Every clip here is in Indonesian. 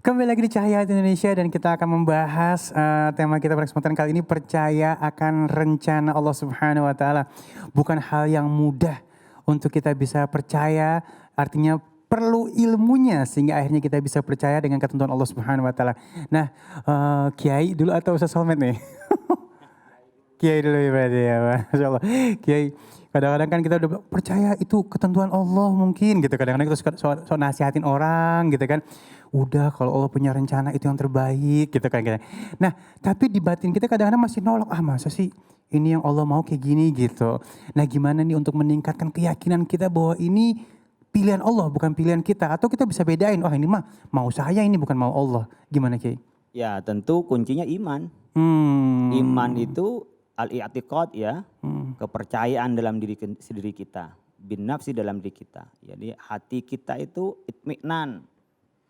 Kembali lagi di Cahaya Hati Indonesia dan kita akan membahas tema kita pada kesempatan kali ini, percaya akan rencana Allah Subhanahu wa taala. Bukan hal yang mudah untuk kita bisa percaya, artinya perlu ilmunya sehingga akhirnya kita bisa percaya dengan ketentuan Allah Subhanahu wa taala. Nah, Kiai dulu atau Ustaz Solmed nih? Kiai dulu ya berarti ya, Masya Allah. Kiai, kadang-kadang kan kita udah percaya itu ketentuan Allah mungkin gitu. Kadang-kadang kita suka nasihatin orang gitu kan. Udah kalau Allah punya rencana itu yang terbaik gitu kan. Nah tapi di batin kita kadang-kadang masih nolak. Ah masa sih ini yang Allah mau kayak gini gitu. Nah gimana nih untuk meningkatkan keyakinan kita bahwa ini pilihan Allah bukan pilihan kita. Atau kita bisa bedain, oh ini mah mau saya ini bukan mau Allah. Gimana Kiai? Ya tentu kuncinya iman. Iman itu al-i'tiqad ya, kepercayaan dalam diri kita, bin nafsi dalam diri kita. Jadi hati kita itu itminan,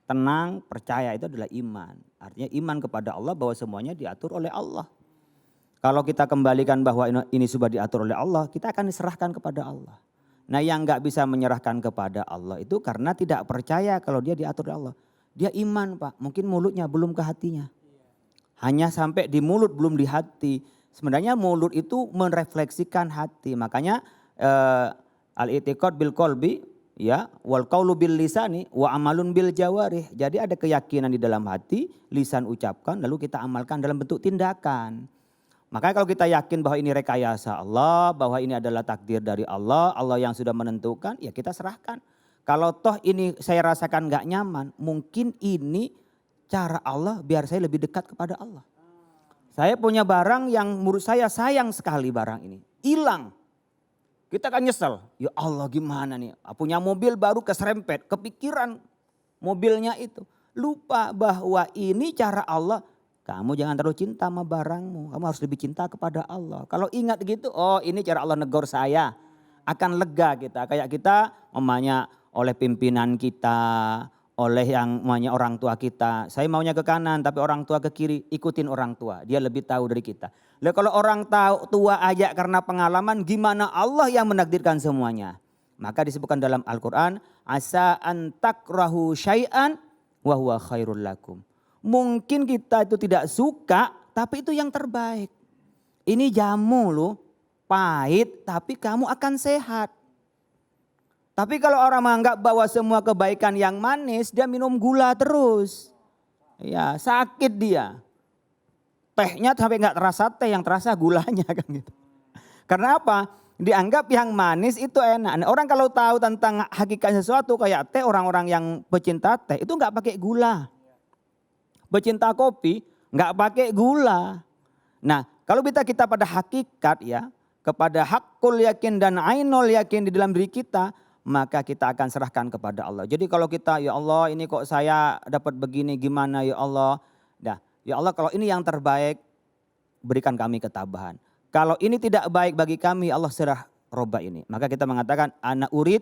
tenang, percaya, itu adalah iman. Artinya iman kepada Allah bahwa semuanya diatur oleh Allah. Kalau kita kembalikan bahwa ini sudah diatur oleh Allah, kita akan diserahkan kepada Allah. Nah yang gak bisa menyerahkan kepada Allah itu karena tidak percaya kalau dia diatur oleh Allah. Dia iman Pak, mungkin mulutnya belum ke hatinya. Hanya sampai di mulut belum di hati. Sebenarnya mulut itu merefleksikan hati. Makanya al-i'tiqad bil qalbi ya wal qaulu bil lisani wa amalun bil jawarih. Jadi ada keyakinan di dalam hati, lisan ucapkan lalu kita amalkan dalam bentuk tindakan. Makanya kalau kita yakin bahwa ini rekayasa Allah, bahwa ini adalah takdir dari Allah, Allah yang sudah menentukan, ya kita serahkan. Kalau toh ini saya rasakan gak nyaman, mungkin ini cara Allah biar saya lebih dekat kepada Allah. Saya punya barang yang menurut saya sayang sekali barang ini. Hilang. Kita kan nyesel. Ya Allah gimana nih. Punya mobil baru keserempet. Kepikiran mobilnya itu. Lupa bahwa ini cara Allah. Kamu jangan terlalu cinta sama barangmu. Kamu harus lebih cinta kepada Allah. Kalau ingat gitu. Oh ini cara Allah negor saya. Akan lega kita. Kayak kita namanya oleh pimpinan kita. Oleh yang namanya orang tua kita. Saya maunya ke kanan tapi orang tua ke kiri, ikutin orang tua. Dia lebih tahu dari kita. Lalu kalau orang tua aja karena pengalaman, gimana Allah yang menakdirkan semuanya. Maka disebutkan dalam Al-Quran, asa an takrahu syai'an wa huwa khairul lakum. Mungkin kita itu tidak suka tapi itu yang terbaik. Ini jamu loh, pahit tapi kamu akan sehat. Tapi kalau orang menganggap bahwa semua kebaikan yang manis, dia minum gula terus. Ya, sakit dia. Tehnya sampai enggak terasa teh, yang terasa gulanya kan gitu. Karena apa? Dianggap yang manis itu enak. Nah, orang kalau tahu tentang hakikat sesuatu kayak teh, orang-orang yang pecinta teh itu enggak pakai gula. Pecinta kopi enggak pakai gula. Nah, kalau kita pada hakikat ya, kepada hakul yakin dan ainul yakin di dalam diri kita, maka kita akan serahkan kepada Allah. Jadi kalau kita ya Allah ini kok saya dapat begini gimana ya Allah. Dah, ya Allah kalau ini yang terbaik berikan kami ketabahan. Kalau ini tidak baik bagi kami Allah serah roba ini. Maka kita mengatakan ana urid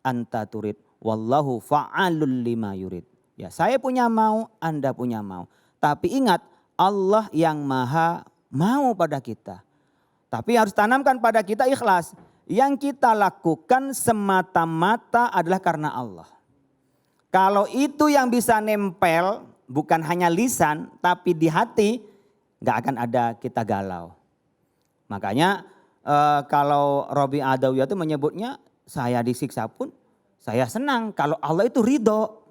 anta turid wallahu fa'alul lima yurid. Ya saya punya mau, Anda punya mau. Tapi ingat Allah yang maha mau pada kita. Tapi harus tanamkan pada kita ikhlas. Yang kita lakukan semata-mata adalah karena Allah. Kalau itu yang bisa nempel bukan hanya lisan tapi di hati gak akan ada kita galau. Makanya kalau Robi Adawiyah itu menyebutnya saya disiksa pun saya senang kalau Allah itu ridho.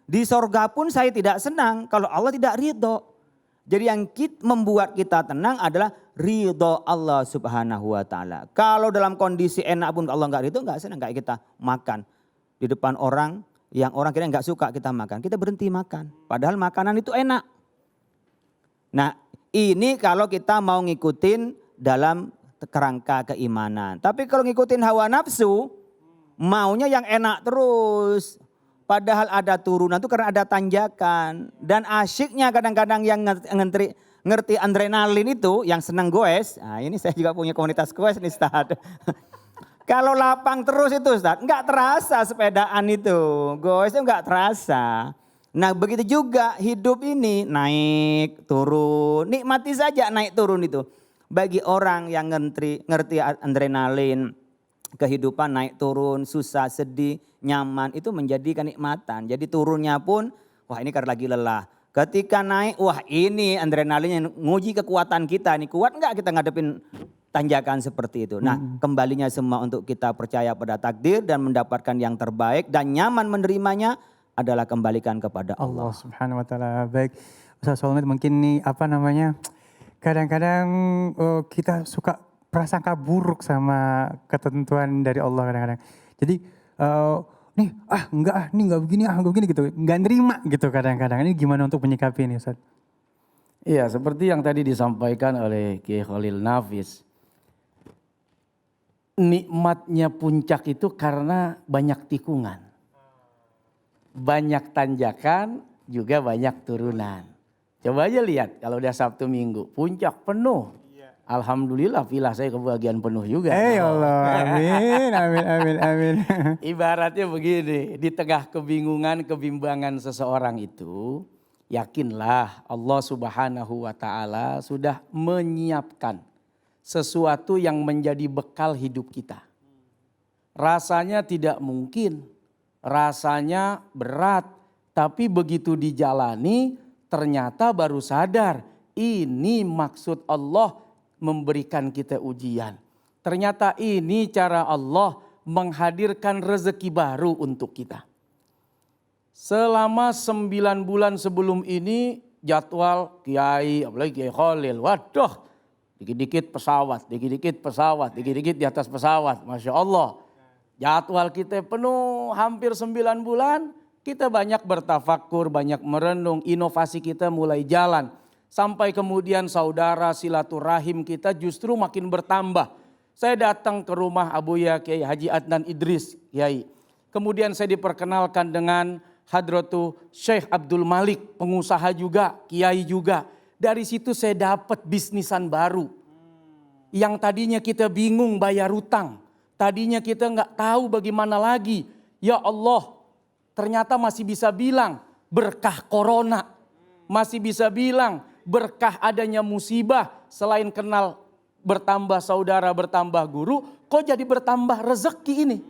Di sorga pun saya tidak senang kalau Allah tidak ridho. Jadi yang membuat kita tenang adalah ridho Allah Subhanahu wa taala. Kalau dalam kondisi enak pun Allah enggak ridho, enggak senang, kayak kita makan di depan orang yang orang kira enggak suka kita makan, kita berhenti makan. Padahal makanan itu enak. Nah, ini kalau kita mau ngikutin dalam kerangka keimanan. Tapi kalau ngikutin hawa nafsu, maunya yang enak terus. Padahal ada turunan itu karena ada tanjakan. Dan asyiknya kadang-kadang yang ngerti adrenalin itu yang senang goes. Nah ini saya juga punya komunitas goes nih Ustaz. Kalau lapang terus itu Ustaz, enggak terasa sepedaan itu. Goesnya enggak terasa. Nah begitu juga hidup ini naik turun. Nikmati saja naik turun itu. Bagi orang yang ngerti adrenalin. Kehidupan naik turun, susah, sedih, nyaman itu menjadi kenikmatan. Jadi turunnya pun wah ini karena lagi lelah. Ketika naik, wah ini adrenalinnya nguji kekuatan kita nih. Kuat nggak kita ngadepin tanjakan seperti itu. Nah kembalinya semua untuk kita percaya pada takdir dan mendapatkan yang terbaik dan nyaman menerimanya adalah kembalikan kepada Allah. Allah Subhanahu wa taala. Baik, Ustaz Solmed, mungkin nih kadang-kadang kita suka prasangka buruk sama ketentuan dari Allah kadang-kadang. Jadi nih enggak begini gitu. Enggak nerima gitu kadang-kadang. Ini gimana untuk menyikapi ini, Ustaz? Iya, seperti yang tadi disampaikan oleh Kiai Khalil Nafis. Nikmatnya puncak itu karena banyak tikungan. Banyak tanjakan, juga banyak turunan. Coba aja lihat kalau udah Sabtu Minggu, puncak penuh. Alhamdulillah villa saya kebagian penuh juga. Ya Allah, amin. Ibaratnya begini, di tengah kebingungan, kebimbangan seseorang itu, yakinlah Allah Subhanahu wa taala sudah menyiapkan sesuatu yang menjadi bekal hidup kita. Rasanya tidak mungkin, rasanya berat, tapi begitu dijalani ternyata baru sadar ini maksud Allah memberikan kita ujian. Ternyata ini cara Allah menghadirkan rezeki baru untuk kita. Selama 9 bulan sebelum ini jadwal Kiai, apalagi Kiai Khalil, waduh dikit-dikit pesawat, dikit-dikit di atas pesawat. Masya Allah. Jadwal kita penuh hampir 9 bulan, kita banyak bertafakur, banyak merenung, inovasi kita mulai jalan. Sampai kemudian saudara silaturahim kita justru makin bertambah. Saya datang ke rumah Abuya Kiai Haji Adnan Idris, Kiai. Kemudian saya diperkenalkan dengan Hadratu Syekh Abdul Malik, pengusaha juga, Kiai juga. Dari situ saya dapat bisnisan baru. Yang tadinya kita bingung bayar utang. Tadinya kita nggak tahu bagaimana lagi. Ya Allah, ternyata masih bisa bilang berkah corona. Masih bisa bilang berkah adanya musibah, selain kenal bertambah saudara, bertambah guru, kok jadi bertambah rezeki ini.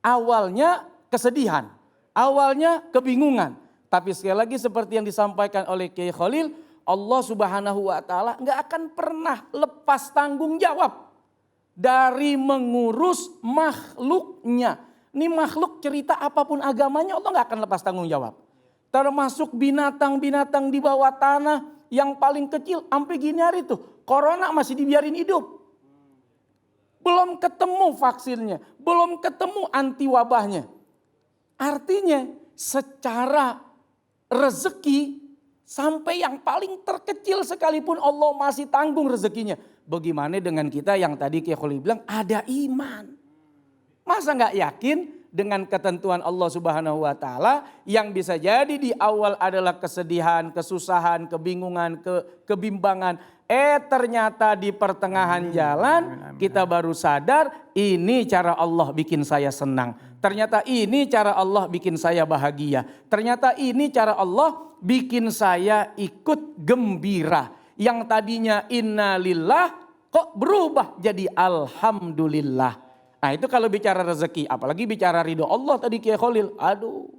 Awalnya kesedihan, awalnya kebingungan. Tapi sekali lagi seperti yang disampaikan oleh Kiai Khalil, Allah Subhanahu wa taala nggak akan pernah lepas tanggung jawab dari mengurus makhluknya. Ini makhluk cerita apapun agamanya Allah nggak akan lepas tanggung jawab. Termasuk binatang-binatang di bawah tanah yang paling kecil sampai gini hari tuh. Corona masih dibiarin hidup. Belum ketemu vaksinnya, belum ketemu anti wabahnya. Artinya secara rezeki sampai yang paling terkecil sekalipun Allah masih tanggung rezekinya. Bagaimana dengan kita yang tadi Kiai Khalil bilang ada iman. Masa nggak yakin dengan ketentuan Allah Subhanahu wa taala yang bisa jadi di awal adalah kesedihan, kesusahan, kebingungan, kebimbangan. Ternyata di pertengahan jalan kita baru sadar ini cara Allah bikin saya senang. Ternyata ini cara Allah bikin saya bahagia. Ternyata ini cara Allah bikin saya ikut gembira. Yang tadinya innalillah kok berubah jadi alhamdulillah. Nah itu kalau bicara rezeki, apalagi bicara ridho Allah tadi Kiai Khalil. Aduh,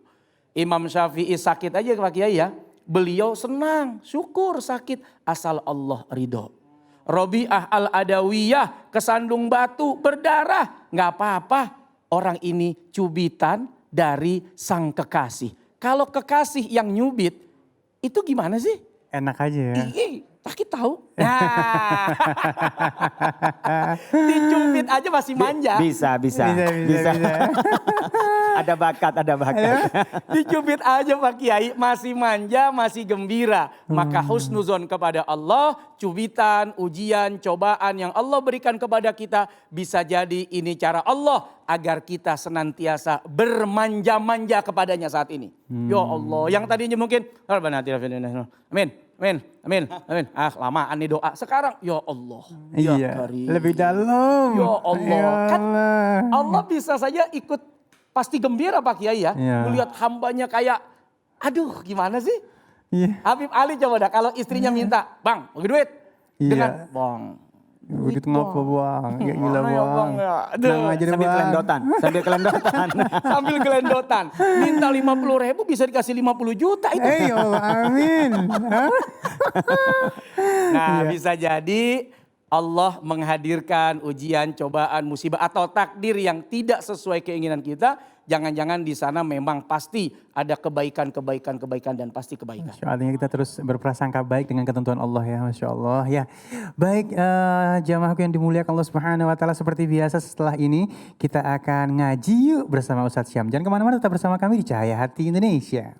Imam Syafi'i sakit aja Pak Kiai ya. Beliau senang, syukur sakit asal Allah ridho. Robi'ah al-Adawiyah kesandung batu berdarah. Gak apa-apa, orang ini cubitan dari sang kekasih. Kalau kekasih yang nyubit, itu gimana sih? Enak aja ya. Sakit tahu. Nah. Dicubit aja masih manja. Bisa. Ada bakat. Dicubit aja Pak Kiai masih manja, masih gembira. Maka husnuzon kepada Allah, cubitan, ujian, cobaan yang Allah berikan kepada kita bisa jadi ini cara Allah agar kita senantiasa bermanja-manja kepadanya saat ini. Ya Allah, yang tadinya mungkin Amin. Lamaan nih doa. Sekarang ya Allah. Ya Karim. Lebih dalam. Ya Allah. Kan Allah bisa saja ikut pasti gembira Pak Kiai ya. Melihat hambanya kayak aduh gimana sih. Habib Ali coba dah kalau istrinya minta, "Bang, bagi duit." Dengan, "Bang, Begitu ngapa bang? Ya gila Mana ya, Bang, bang. ya? Aduh. Tenang aja deh Sambil bang. kelendotan, sambil kelendotan. Sambil gelendotan. Minta 50.000 bisa dikasih 50 juta itu. Amin. Hah? Nah, bisa jadi Allah menghadirkan ujian, cobaan, musibah atau takdir yang tidak sesuai keinginan kita. Jangan-jangan di sana memang pasti ada kebaikan dan pasti kebaikan. Artinya kita terus berprasangka baik dengan ketentuan Allah ya, Masya Allah ya. Baik jamaahku yang dimuliakan Allah Subhanahu Wa Taala, seperti biasa setelah ini kita akan ngaji yuk bersama Ustadz Syam. Jangan kemana-mana, tetap bersama kami di Cahaya Hati Indonesia.